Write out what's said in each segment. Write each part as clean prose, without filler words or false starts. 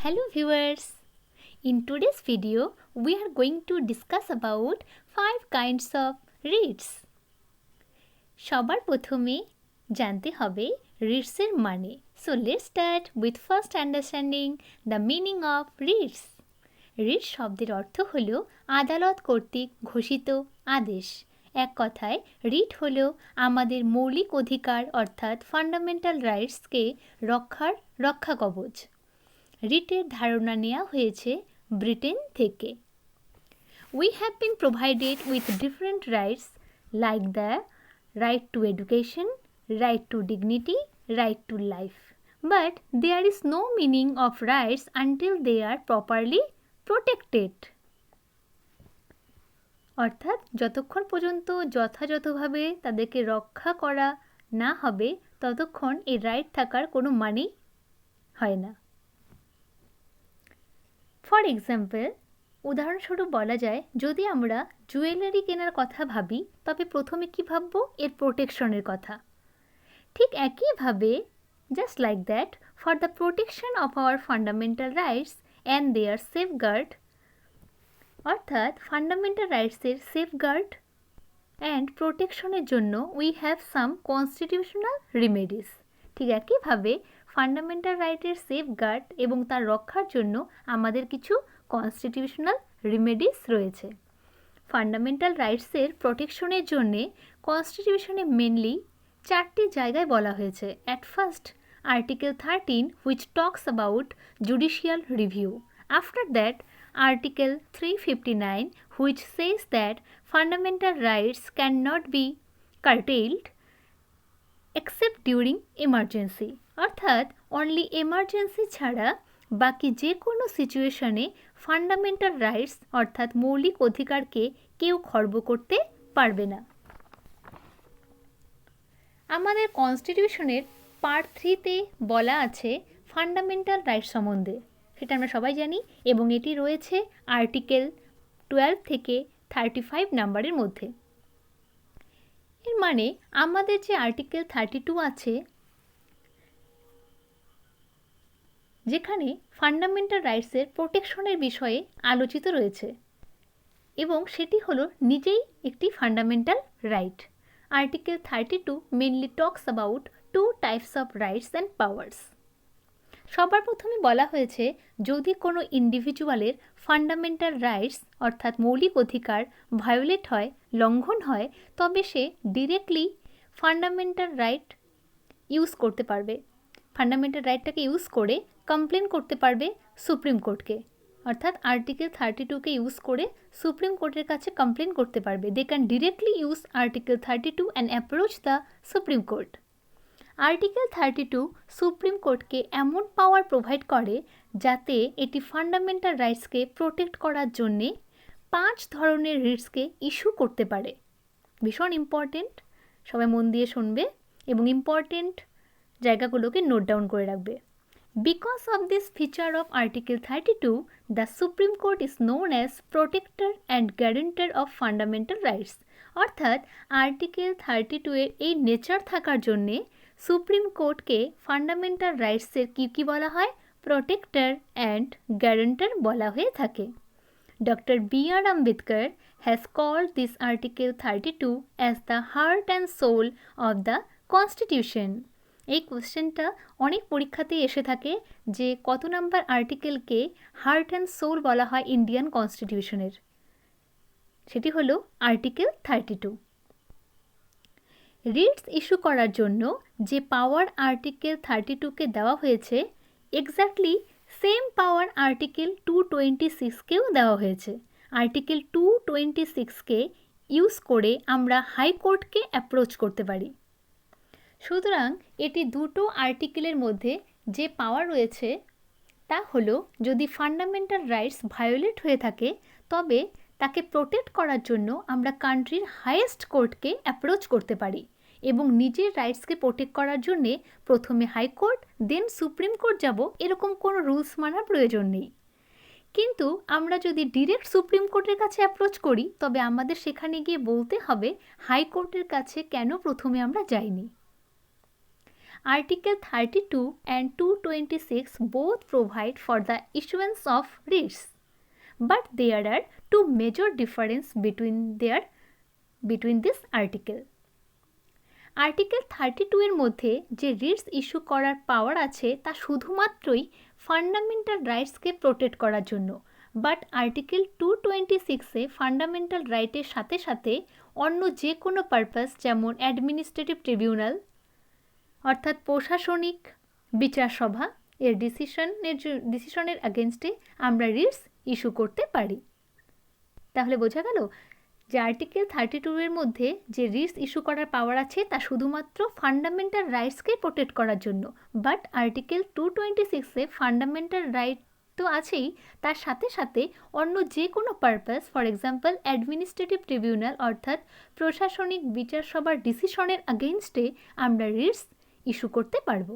Hello viewers. In today's video, we are going to discuss about 5 kinds of reads. সবার প্রথমে জানতে হবে reads এর মানে. So let's start with first understanding the meaning of reads. reads শব্দের অর্থ হলো আদালত কর্তৃক ঘোষিত আদেশ. এক কথায় রিট হলো আমাদের মৌলিক অধিকার অর্থাৎ ফান্ডামেন্টাল রাইটসকে রক্ষা কবচ. রিটের ধারণা নেওয়া হয়েছে ব্রিটেন থেকে. We have been provided with different rights like the right to education, right to dignity, right to life. But there is no meaning of rights until they are properly protected. অর্থাৎ যতক্ষণ পর্যন্ত যথাযথভাবে তাদেরকে রক্ষা করা না হবে ততক্ষণ এই রাইট থাকার কোনো মানেই হয় না. ফর এক্সাম্পল, উদাহরণস্বরূপ বলা যায় যদি আমরা জুয়েলারি কেনার কথা ভাবি তবে প্রথমে কি ভাববো? এর প্রোটেকশনের কথা. ঠিক একইভাবে just like that for the protection of our fundamental rights and their safeguard, অর্থাৎ ফান্ডামেন্টাল রাইটসের সেফগার্ড অ্যান্ড প্রোটেকশনের জন্য we have some constitutional remedies. ঠিক একইভাবে ফান্ডামেন্টাল রাইটের সেফগার্ড এবং তার রক্ষার জন্য আমাদের কিছু কনস্টিটিউশনাল রিমেডিস রয়েছে. ফান্ডামেন্টাল রাইটসের প্রোটেকশনের জন্যে কনস্টিটিউশনে মেনলি 4টি জায়গায় বলা হয়েছে. At first article 13 which talks about judicial review. After that article 359 which says that fundamental rights can not be curtailed except during emergency, অর্থাৎ অনলি এমার্জেন্সি ছাড়া বাকি যে কোনো সিচুয়েশনে ফান্ডামেন্টাল রাইটস অর্থাৎ মৌলিক অধিকারকে কেউ খর্ব করতে পারবে না. আমাদের কনস্টিটিউশনের পার্ট 3তে বলা আছে ফান্ডামেন্টাল রাইটস সম্বন্ধে, সেটা আমরা সবাই জানি, এবং এটি রয়েছে আর্টিকেল 12 থেকে 35 নাম্বারের মধ্যে. এর মানে আমাদের যে আর্টিকেল 32 আছে যেখানে ফান্ডামেন্টাল রাইটসের প্রোটেকশনের বিষয়ে আলোচিত রয়েছে এবং সেটি হলো নিজেই একটি fundamental right. Article 32 mainly talks about 2 types of rights and powers. সবার প্রথমে বলা হয়েছে যদি কোনো ইন্ডিভিজুয়ালের ফান্ডামেন্টাল রাইটস অর্থাৎ মৌলিক অধিকার ভায়োলেট হয়, লঙ্ঘন হয়, তবে সে ডিরেক্টলি ফান্ডামেন্টাল রাইট ইউজ করতে পারবে. ফান্ডামেন্টাল রাইটটাকে ইউজ করে কমপ্লেন করতে পারবে সুপ্রিম কোর্টকে, অর্থাৎ আর্টিকেল 32কে ইউজ করে সুপ্রিম কোর্টের কাছে কমপ্লেন করতে পারবে. They can directly use article 32 and approach the supreme court. Article 32 supreme কোর্টকে এমন পাওয়ার প্রোভাইড করে যাতে এটি ফান্ডামেন্টাল রাইটসকে প্রোটেক্ট করার জন্যে 5 ধরনের রিটসকে ইস্যু করতে পারে. ভীষণ ইম্পর্টেন্ট, সবাই মন দিয়ে শুনবে এবং ইম্পর্টেন্ট জায়গাগুলোকে নোট ডাউন করে রাখবে. Because of this feature of article 32, the supreme court is known as protector and guarantor of fundamental rights. অর্থাৎ আর্টিকেল 32 এর এই নেচার থাকার জন্যে সুপ্রিম কোর্টকে ফান্ডামেন্টাল রাইটসের কী বলা হয়? প্রোটেক্টর অ্যান্ড গ্যারেন্টার বলা হয়ে থাকে. Doctor B.R. Ambedkar has called this article 32 as the heart and soul of the constitution. এই কোশ্চেনটা অনেক পরীক্ষাতেই এসে থাকে যে কত নাম্বার আর্টিকেলকে হার্ট অ্যান্ড সোল বলা হয় ইন্ডিয়ান কনস্টিটিউশনের. সেটি হলো আর্টিকেল 32. রিটস ইস্যু করার জন্য যে পাওয়ার আর্টিকেল 32কে দেওয়া হয়েছে এক্স্যাক্টলি সেম পাওয়ার আর্টিকেল 226কেও দেওয়া হয়েছে. আর্টিকেল 226কে ইউজ করে আমরা হাইকোর্টকে অ্যাপ্রোচ করতে পারি. সুতরাং এটি দুটো আর্টিকেলের মধ্যে যে পাওয়ার রয়েছে তা হলো যদি ফান্ডামেন্টাল রাইটস ভায়োলেট হয়ে থাকে তবে তাকে প্রোটেক্ট করার জন্য আমরা কান্ট্রির হাইয়েস্ট কোর্টকে অ্যাপ্রোচ করতে পারি এবং নিজের রাইটসকে প্রোটেক্ট করার জন্যে প্রথমে হাইকোর্ট দেন সুপ্রিম কোর্ট যাব এরকম কোনো রুলস মানার প্রয়োজন নেই. কিন্তু আমরা যদি ডিরেক্ট সুপ্রিম কোর্টের কাছে অ্যাপ্রোচ করি তবে আমাদের সেখানে গিয়ে বলতে হবে হাইকোর্টের কাছে কেন প্রথমে আমরা যাইনি. Article 32 and 226 both provide for the issuance of writs, but there are two major differences between this article. Article 32 এর মধ্যে যে রিটস ইস্যু করার পাওয়ার আছে তা শুধুমাত্রই ফান্ডামেন্টাল রাইটসকে প্রোটেক্ট করার জন্য, বাট আর্টিকেল 226-এ ফান্ডামেন্টাল রাইটের সাথে সাথে অন্য যে কোনো পারপাস, যেমন অ্যাডমিনিস্ট্রেটিভ ট্রিবিউনাল অর্থাৎ প্রশাসনিক বিচার সভা এর ডিসিশনের এগেনস্টে আমরা রিটস ইস্যু করতে পারি। তাহলে বোঝা গেল যে আর্টিকেল 32 এর মধ্যে যে রিটস ইস্যু করার পাওয়ার আছে তা শুধুমাত্র ফান্ডামেন্টাল রাইটসকে প্রোটেক্ট করার জন্য, বাট আর্টিকেল 226-এ ফান্ডামেন্টাল রাইট তো আছেই, তার সাথে সাথে অন্য যে কোনো purpose, for example administrative tribunal অর্থাৎ প্রশাসনিক বিচার সভার ডিসিশনের এগেনস্টে আমরা রিটস ইস্যু করতে পারবো।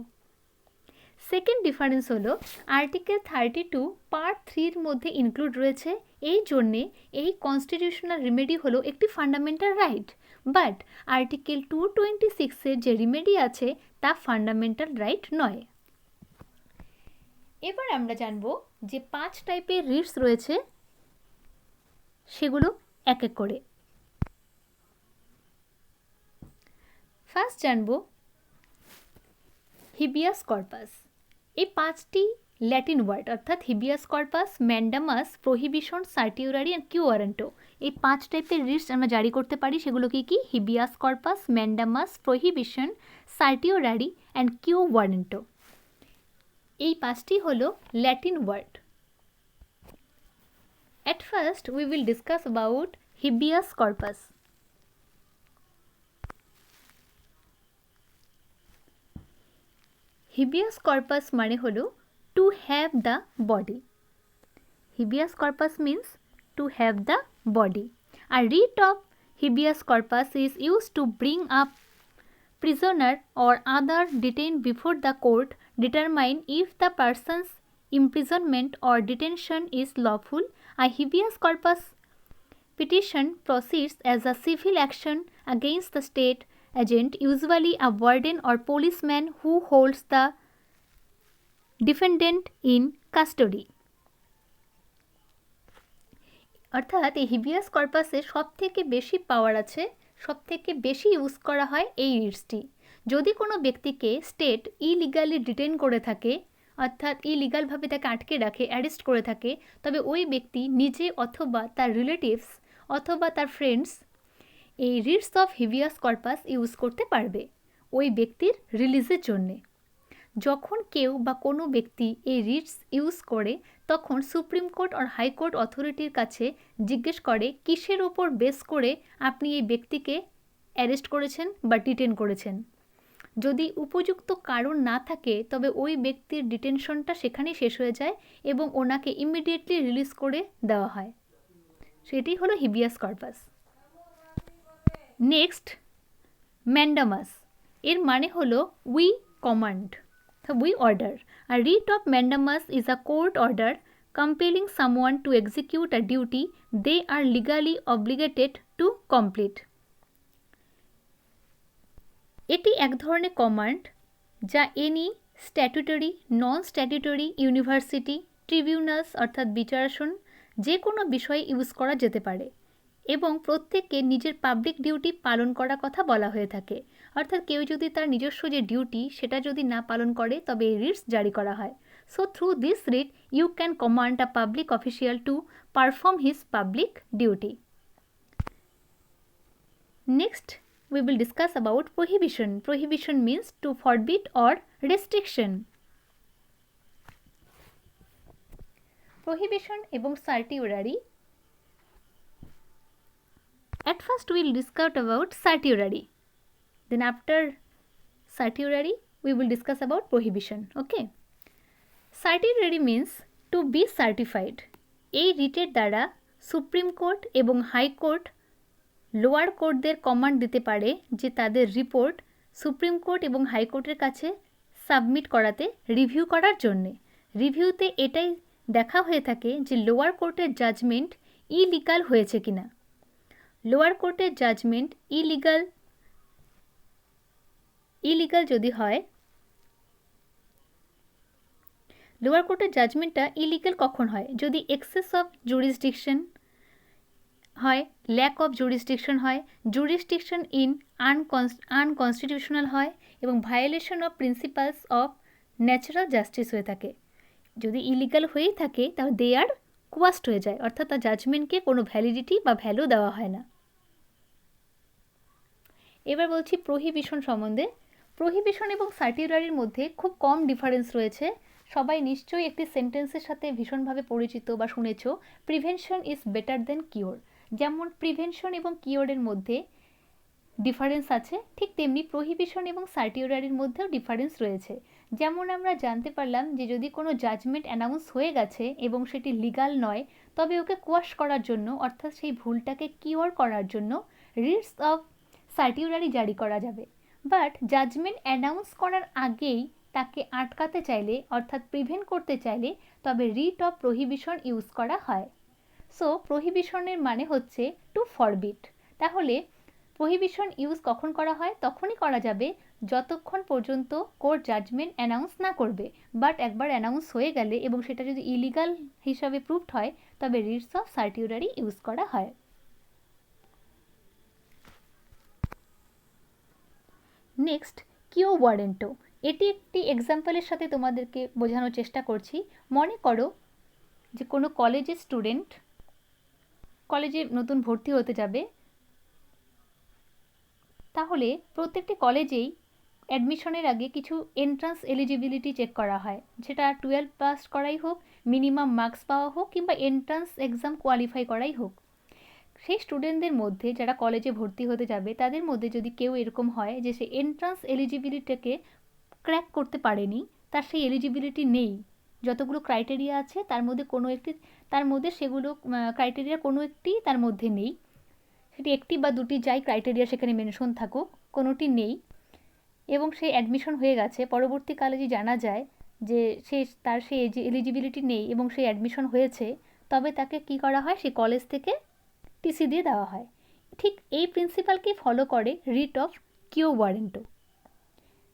সেকেন্ড ডিফারেন্স হলো আর্টিকেল 32 পার্ট 3-র মধ্যে ইনক্লুড রয়েছে, এই জন্যে এই কনস্টিটিউশনাল রিমেডি হলো একটি ফান্ডামেন্টাল রাইট, বাট আর্টিকেল 226-এর যে রিমেডি আছে তা ফান্ডামেন্টাল রাইট নয়। এবার আমরা জানব যে 5 টাইপের রিটস রয়েছে, সেগুলো এক এক করে। ফার্স্ট জানব হিবিয়াস কর্পাস। এই 5টি ল্যাটিন ওয়ার্ড অর্থাৎ habeas corpus, mandamus, prohibition, certiorari and quo warranto, এই 5 টাইপের রিটস আমরা জারি করতে পারি। সেগুলো কি কি? Habeas corpus, mandamus, prohibition, certiorari and quo warranto. এই 5টি হলো Latin word. At first we will discuss about habeas corpus. Habeas corpus মানে হলো to have the body. Habeas corpus means to have the body. A writ of habeas corpus is used to bring up prisoner or other detained before the court, determine if the person's imprisonment or detention is lawful. A habeas corpus petition proceeds as a civil action against the state agent, usually a warden or policeman who holds the defendant in custody. অর্থাৎ এই হিবিয়াস কর্পাসে সবথেকে বেশি পাওয়ার আছে, সবথেকে বেশি use করা হয় এই রিটসটি। যদি কোনো ব্যক্তিকে স্টেট ইলিগালি ডিটেন করে থাকে, অর্থাৎ ইলিগালভাবে তাকে আটকে রাখে, অ্যারেস্ট করে থাকে, তবে ওই ব্যক্তি নিজে অথবা তার রিলেটিভস অথবা তার ফ্রেন্ডস এই রিটস অফ হিবিয়াস কর্পাস ইউজ করতে পারবে ওই ব্যক্তির রিলিজের জন্যে। যখন কেউ বা কোনো ব্যক্তি এই রিটস ইউজ করে তখন সুপ্রিম কোর্ট আর হাইকোর্ট অথরিটির কাছে জিজ্ঞেস করে কিসের ওপর বেস করে আপনি এই ব্যক্তিকে অ্যারেস্ট করেছেন বা ডিটেন করেছেন। যদি উপযুক্ত কারণ না থাকে তবে ওই ব্যক্তির ডিটেনশনটা সেখানেই শেষ হয়ে যায় এবং ওনাকে ইমিডিয়েটলি রিলিজ করে দেওয়া হয়। সেটি হলো হিবিয়াস কর্পাস। নেক্সট ম্যান্ডামাস, এর মানে হলো we command, we order. A writ of mandamus is a court order compelling someone to execute a duty they are legally obligated to complete. এটি এক ধরনের কমান্ড যা এনি স্ট্যাটুটরি, নন স্ট্যাটুটরি ইউনিভার্সিটি, ট্রিবিউনালস অর্থাৎ বিচারাসন যে কোনো বিষয়ে ইউজ করা যেতে পারে এবং প্রত্যেককে নিজের পাবলিক ডিউটি পালন করার কথা বলা হয়ে থাকে। অর্থাৎ কেউ যদি তার নিজস্ব যে ডিউটি সেটা যদি না পালন করে তবে এই রিটস জারি করা হয়। So through this writ you can command a public official to perform his public duty. Next we will discuss about prohibition. Prohibition means to forbid or restriction. Prohibition এবং certiorari. At first we will discuss about certiorari. Then after certiorari we will discuss about prohibition. Okay. Certiorari means to be certified. এই রিটের দ্বারা supreme court এবং high court lower কোর্টদের command দিতে পারে যে তাদের রিপোর্ট সুপ্রিম কোর্ট এবং হাইকোর্টের কাছে সাবমিট করাতে, রিভিউ করার জন্যে। রিভিউতে এটাই দেখা হয়ে থাকে যে লোয়ার কোর্টের জাজমেন্ট ইলিগাল হয়েছে কিনা। লোয়ার কোর্টের জাজমেন্ট ইলিগাল যদি হয় লোয়ার কোর্টের জাজমেন্টটা ইলিগাল কখন হয়? যদি এক্সেস অফ জুরিসডিকশন হয়, ল্যাক অফ জুরিসডিকশন হয়, জুরিসডিকশন ইন আনকনস্টিটিউশনাল হয় এবং violation of principles of natural justice হয়ে থাকে। যদি ইলিগাল হয়েই থাকে তাহলে দে আর কোয়াস্ট হয়ে যায়, অর্থাৎ তার জাজমেন্টকে কোনো ভ্যালিডিটি বা ভ্যালু দেওয়া হয় না। এবার বলছি প্রহিবিশন সম্বন্ধে। প্রহিবিশন এবং সার্টিউরারির মধ্যে খুব কম ডিফারেন্স রয়েছে। সবাই নিশ্চয়ই একটি সেন্টেন্সের সাথে ভীষণভাবে পরিচিত বা শুনেছ, prevention is better then cure. যেমন প্রিভেনশন এবং কিওরের মধ্যে ডিফারেন্স আছে, ঠিক তেমনি প্রহিবিশন এবং সার্টিউরারির মধ্যেও ডিফারেন্স রয়েছে। যেমন আমরা জানতে পারলাম যে যদি কোনো জাজমেন্ট অ্যানাউন্স হয়ে গেছে এবং সেটি লিগাল নয়, তবে ওকে কোয়াশ করার জন্য, অর্থাৎ সেই ভুলটাকে কিওর করার জন্য রিটস অফ সার্টিউরারি জারি করা যাবে। বাট জাজমেন্ট অ্যানাউন্স করার আগেই তাকে আটকাতে চাইলে, অর্থাৎ প্রিভেন্ট করতে চাইলে, তবে রিট অফ প্রহিবিশন ইউজ করা হয়। সো প্রহিবিশনের মানে হচ্ছে টু ফরবিট। তাহলে প্রহিবিশন ইউজ কখন করা হয়? তখনই করা যাবে যতক্ষণ পর্যন্ত কোর্ট জাজমেন্ট অ্যানাউন্স না করবে। বাট একবার অ্যানাউন্স হয়ে গেলে এবং সেটা যদি ইলিগাল হিসাবে প্রুভড হয়, তবে রিটস অফ সার্টিউরারি ইউজ করা হয়। নেক্সট, কিও ওয়ারেন্টো। এটি একটি এক্সাম্পলের সাথে তোমাদেরকে বোঝানোর চেষ্টা করছি। মনে করো যে কোনো কলেজের স্টুডেন্ট কলেজে নতুন ভর্তি হতে যাবে, তাহলে প্রত্যেকটি কলেজেই অ্যাডমিশনের আগে কিছু এন্ট্রান্স এলিজিবিলিটি চেক করা হয়, সেটা 12 পাস করাই হোক, মিনিমাম মার্কস পাওয়া হোক, কিংবা এন্ট্রান্স এক্সাম কোয়ালিফাই করাই হোক। সেই স্টুডেন্টদের মধ্যে যারা কলেজে ভর্তি হতে যাবে, তাদের মধ্যে যদি কেউ এরকম হয় যে সে এন্ট্রান্স এলিজিবিলিটিকে ক্র্যাক করতে পারেনি, তার সেই এলিজিবিলিটি নেই, যতগুলো ক্রাইটেরিয়া আছে তার মধ্যে সেগুলো ক্রাইটেরিয়া কোনো একটি তার মধ্যে নেই, সেটি একটি বা দুটি যাই ক্রাইটেরিয়া সেখানে মেনশন থাকুক, কোনোটি নেই, এবং সে অ্যাডমিশন হয়ে গেছে, পরবর্তীকালে যদি জানা যায় যে তার সেই এলিজিবিলিটি নেই এবং সে অ্যাডমিশন হয়েছে, তবে তাকে কি করা হয়? সেই কলেজ থেকে টিসি দিয়ে দেওয়া হয়। ঠিক এই প্রিন্সিপালকেই ফলো করে রিট অফ কিও ওয়ারেন্টো,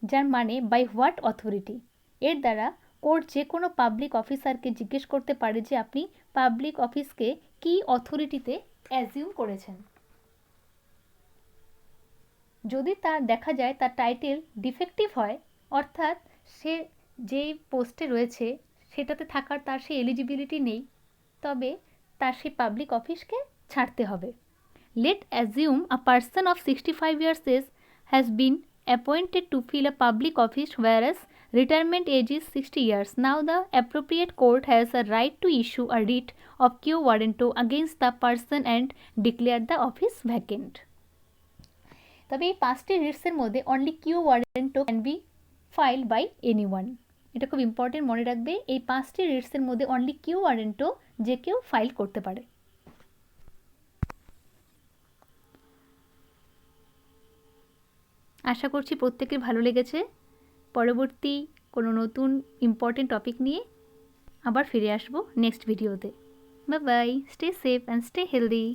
যার মানে বাই হোয়াট অথরিটি। এর দ্বারা কোর্ট যে কোনো পাবলিক অফিসারকে জিজ্ঞেস করতে পারে যে আপনি পাবলিক অফিসকে কী অথরিটিতে অ্যাজিউম করেছেন। যদি তার দেখা যায় তার টাইটেল ডিফেক্টিভ হয়, অর্থাৎ সে যেই পোস্টে রয়েছে সেটাতে থাকার তার সেই এলিজিবিলিটি নেই, তবে তার সেই পাবলিক অফিসকে ছাড়তে হবে। Let assume a person of 65 years age has been appointed to fill a public office whereas retirement age is 60 years. Now the appropriate court has a right to issue a writ of quo warranto against the person and declare the office vacant. তবে এই 5টি রিটসের মধ্যে only quo warranto can be filed by anyone. এটা খুব important, মনে রাখবে, এই 5টি রিটসের মধ্যে অনলি কিও ওয়ারেন্টো যে কেউ ফাইল করতে পারে। আশা করছি প্রত্যেকের ভালো লেগেছে। পরবর্তী কোনো নতুন ইম্পর্টেন্ট টপিক নিয়ে আবার ফিরে আসবো নেক্সট ভিডিওতে। Bye bye, stay safe and stay healthy.